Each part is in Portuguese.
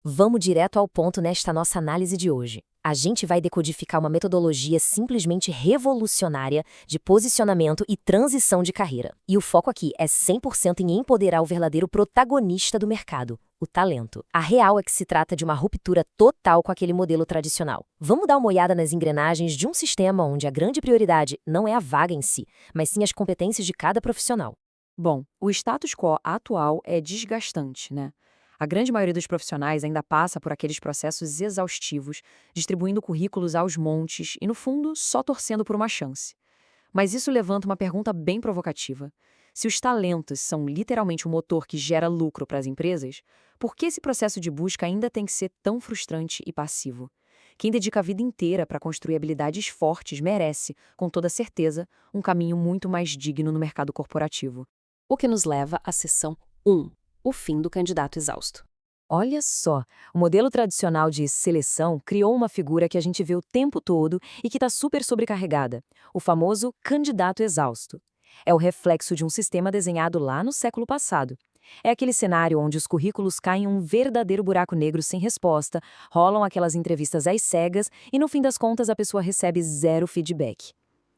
Vamos direto ao ponto nesta nossa análise de hoje. A gente vai decodificar uma metodologia simplesmente revolucionária de posicionamento e transição de carreira. E o foco aqui é 100% em empoderar o verdadeiro protagonista do mercado, o talento. A real é que se trata de uma ruptura total com aquele modelo tradicional. Vamos dar uma olhada nas engrenagens de um sistema onde a grande prioridade não é a vaga em si, mas sim as competências de cada profissional. Bom, o status quo atual é desgastante, né? A grande maioria dos profissionais ainda passa por aqueles processos exaustivos, distribuindo currículos aos montes e, no fundo, só torcendo por uma chance. Mas isso levanta uma pergunta bem provocativa. Se os talentos são literalmente o motor que gera lucro para as empresas, por que esse processo de busca ainda tem que ser tão frustrante e passivo? Quem dedica a vida inteira para construir habilidades fortes merece, com toda certeza, um caminho muito mais digno no mercado corporativo. O que nos leva à seção 1, o fim do candidato exausto. Olha só, o modelo tradicional de seleção criou uma figura que a gente vê o tempo todo e que está super sobrecarregada, o famoso candidato exausto. É o reflexo de um sistema desenhado lá no século passado. É aquele cenário onde os currículos caem em um verdadeiro buraco negro sem resposta, rolam aquelas entrevistas às cegas e, no fim das contas, a pessoa recebe zero feedback.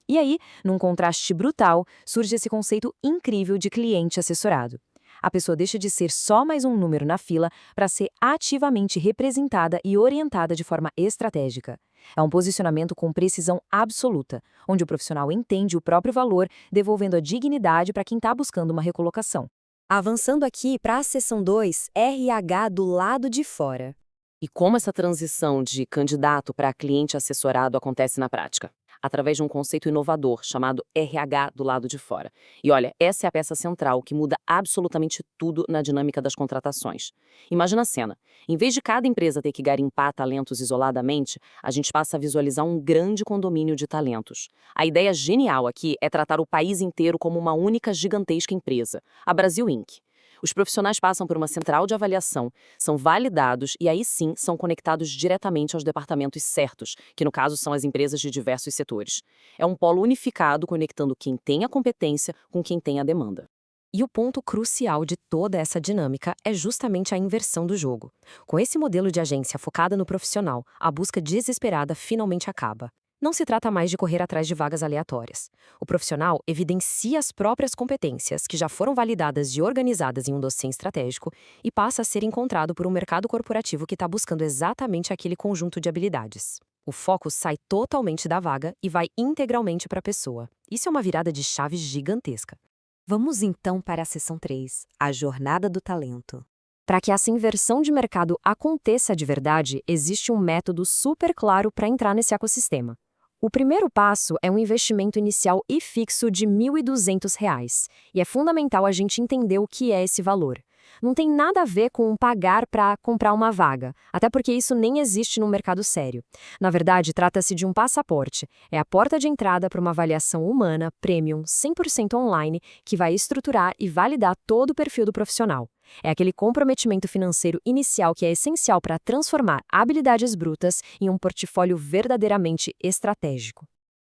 E aí, num contraste brutal, surge esse conceito incrível de cliente assessorado. A pessoa deixa de ser só mais um número na fila para ser ativamente representada e orientada de forma estratégica. É um posicionamento com precisão absoluta, onde o profissional entende o próprio valor, devolvendo a dignidade para quem está buscando uma recolocação. Avançando aqui para a seção 2, RH do lado de fora. E como essa transição de candidato para cliente assessorado acontece na prática? Através de um conceito inovador chamado RH do lado de fora. E olha, essa é a peça central que muda absolutamente tudo na dinâmica das contratações. Imagina a cena. Em vez de cada empresa ter que garimpar talentos isoladamente, a gente passa a visualizar um grande condomínio de talentos. A ideia genial aqui é tratar o país inteiro como uma única gigantesca empresa, a Brasil Inc. Os profissionais passam por uma central de avaliação, são validados e aí sim são conectados diretamente aos departamentos certos, que no caso são as empresas de diversos setores. É um polo unificado conectando quem tem a competência com quem tem a demanda. E o ponto crucial de toda essa dinâmica é justamente a inversão do jogo. Com esse modelo de agência focada no profissional, a busca desesperada finalmente acaba. Não se trata mais de correr atrás de vagas aleatórias. O profissional evidencia as próprias competências, que já foram validadas e organizadas em um dossiê estratégico, e passa a ser encontrado por um mercado corporativo que está buscando exatamente aquele conjunto de habilidades. O foco sai totalmente da vaga e vai integralmente para a pessoa. Isso é uma virada de chave gigantesca. Vamos então para a seção 3, a jornada do talento. Para que essa inversão de mercado aconteça de verdade, existe um método super claro para entrar nesse ecossistema. O primeiro passo é um investimento inicial e fixo de R$ 1.200, e é fundamental a gente entender o que é esse valor. Não tem nada a ver com pagar para comprar uma vaga, até porque isso nem existe no mercado sério. Na verdade, trata-se de um passaporte. É a porta de entrada para uma avaliação humana, premium, 100% online, que vai estruturar e validar todo o perfil do profissional. É aquele comprometimento financeiro inicial que é essencial para transformar habilidades brutas em um portfólio verdadeiramente estratégico.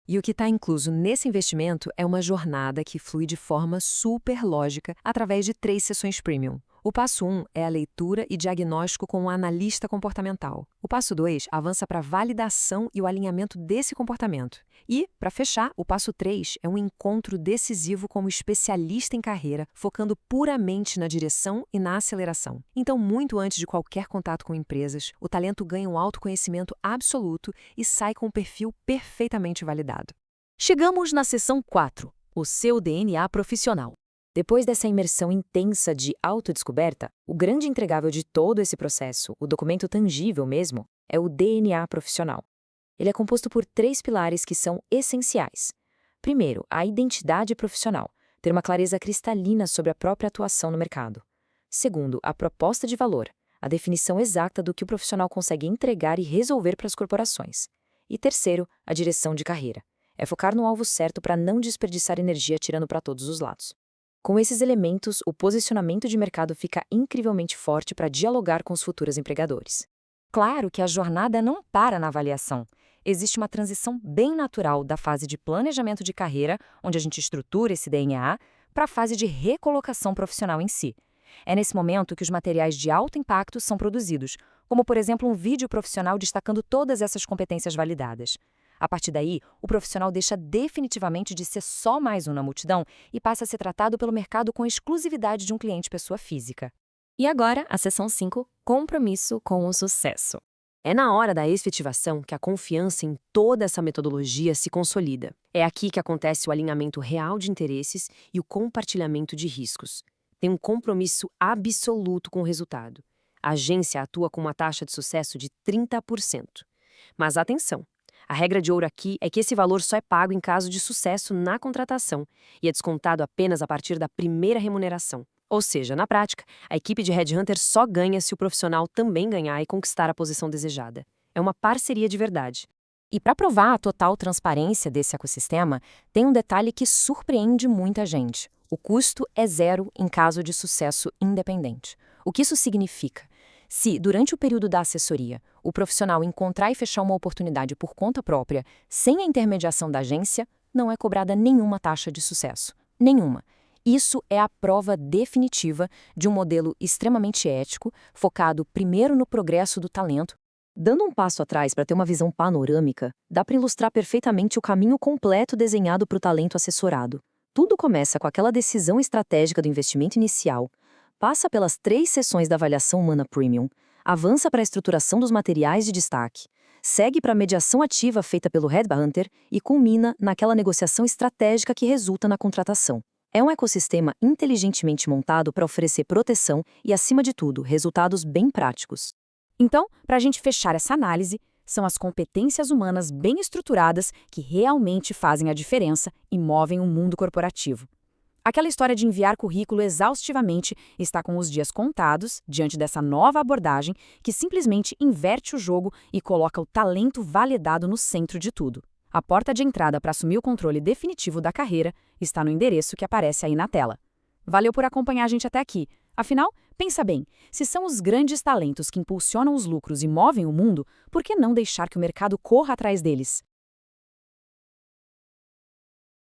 E o que está incluso nesse investimento é uma jornada que flui de forma super lógica através de 3 sessões premium. O passo 1 é a leitura e diagnóstico com um analista comportamental. O passo 2 avança para a validação e o alinhamento desse comportamento. E, para fechar, o passo 3 é um encontro decisivo como especialista em carreira, focando puramente na direção e na aceleração. Então, muito antes de qualquer contato com empresas, o talento ganha um autoconhecimento absoluto e sai com um perfil perfeitamente validado. Chegamos na seção 4, o seu DNA profissional. Depois dessa imersão intensa de autodescoberta, o grande entregável de todo esse processo, o documento tangível mesmo, é o DNA profissional. Ele é composto por 3 pilares que são essenciais. Primeiro, a identidade profissional, ter uma clareza cristalina sobre a própria atuação no mercado. Segundo, a proposta de valor, a definição exata do que o profissional consegue entregar e resolver para as corporações. E terceiro, a direção de carreira. É focar no alvo certo para não desperdiçar energia tirando para todos os lados. Com esses elementos, o posicionamento de mercado fica incrivelmente forte para dialogar com os futuros empregadores. Claro que a jornada não para na avaliação. Existe uma transição bem natural da fase de planejamento de carreira, onde a gente estrutura esse DNA, para a fase de recolocação profissional em si. É nesse momento que os materiais de alto impacto são produzidos, como, por exemplo, um vídeo profissional destacando todas essas competências validadas. A partir daí, o profissional deixa definitivamente de ser só mais um na multidão e passa a ser tratado pelo mercado com exclusividade de um cliente pessoa física. E agora, a seção 5, compromisso com o sucesso. É na hora da efetivação que a confiança em toda essa metodologia se consolida. É aqui que acontece o alinhamento real de interesses e o compartilhamento de riscos. Tem um compromisso absoluto com o resultado. A agência atua com uma taxa de sucesso de 30%. Mas atenção! A regra de ouro aqui é que esse valor só é pago em caso de sucesso na contratação e é descontado apenas a partir da primeira remuneração. Ou seja, na prática, a equipe de Headhunter só ganha se o profissional também ganhar e conquistar a posição desejada. É uma parceria de verdade. E para provar a total transparência desse ecossistema, tem um detalhe que surpreende muita gente. O custo é zero em caso de sucesso independente. O que isso significa? Se, durante o período da assessoria, o profissional encontrar e fechar uma oportunidade por conta própria, sem a intermediação da agência, não é cobrada nenhuma taxa de sucesso. Nenhuma. Isso é a prova definitiva de um modelo extremamente ético, focado primeiro no progresso do talento. Dando um passo atrás para ter uma visão panorâmica, dá para ilustrar perfeitamente o caminho completo desenhado para o talento assessorado. Tudo começa com aquela decisão estratégica do investimento inicial, passa pelas 3 sessões da avaliação humana premium, avança para a estruturação dos materiais de destaque, segue para a mediação ativa feita pelo Headhunter e culmina naquela negociação estratégica que resulta na contratação. É um ecossistema inteligentemente montado para oferecer proteção e, acima de tudo, resultados bem práticos. Então, para a gente fechar essa análise, são as competências humanas bem estruturadas que realmente fazem a diferença e movem o mundo corporativo. Aquela história de enviar currículo exaustivamente está com os dias contados diante dessa nova abordagem que simplesmente inverte o jogo e coloca o talento validado no centro de tudo. A porta de entrada para assumir o controle definitivo da carreira está no endereço que aparece aí na tela. Valeu por acompanhar a gente até aqui. Afinal, pensa bem, se são os grandes talentos que impulsionam os lucros e movem o mundo, por que não deixar que o mercado corra atrás deles?